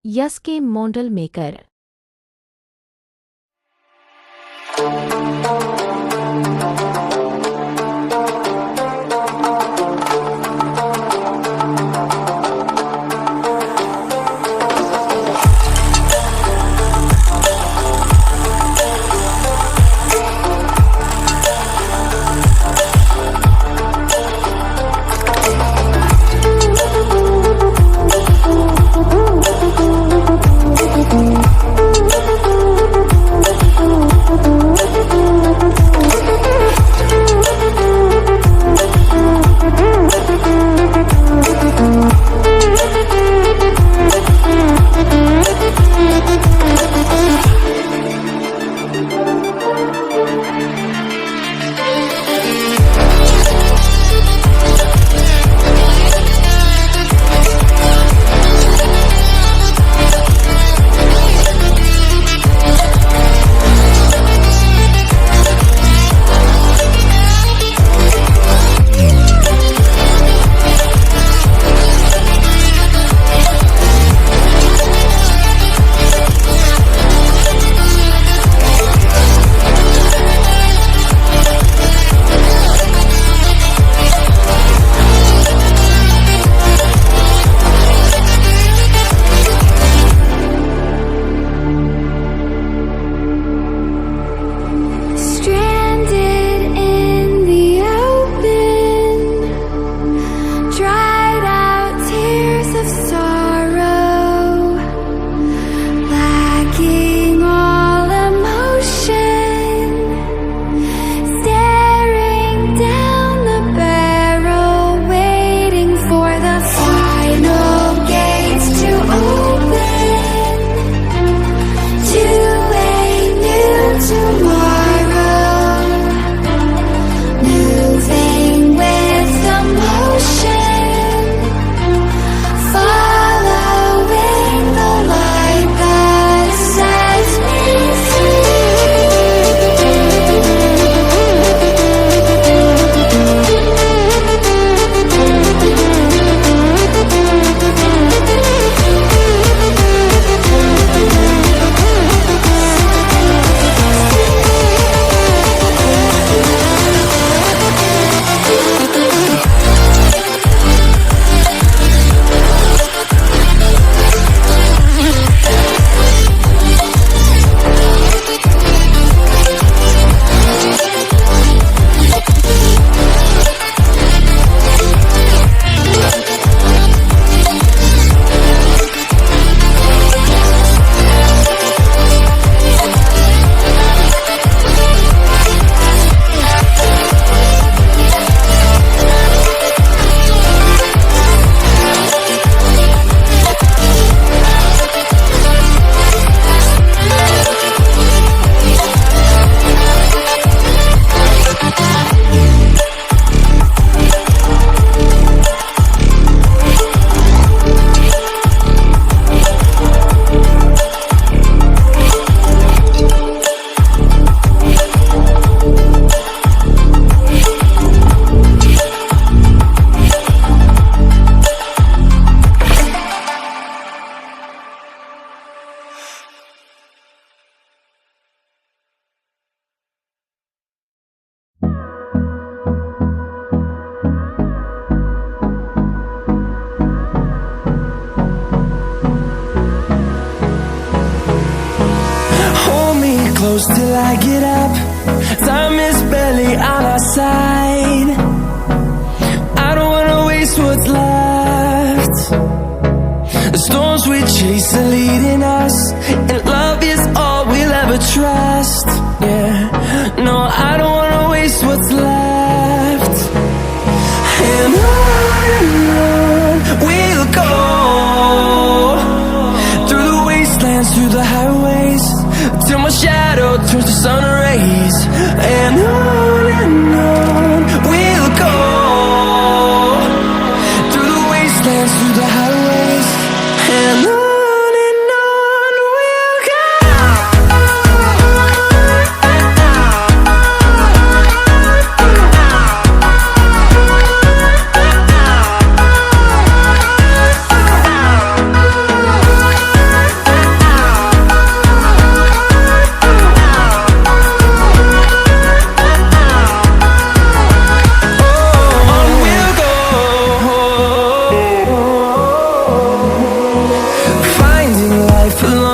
Yes के model maker. Close till I get up. Time is barely on our side. I don't wanna waste what's left. The storms we chase are leading us, and love is all we'll ever trust. Yeah, no, I don't wanna waste what's left. And on we'll go, through the wastelands, through the highways, till my shadow turns to sun rays. And on we'll go, through the wastelands, through the highways, and on we'll go. for long.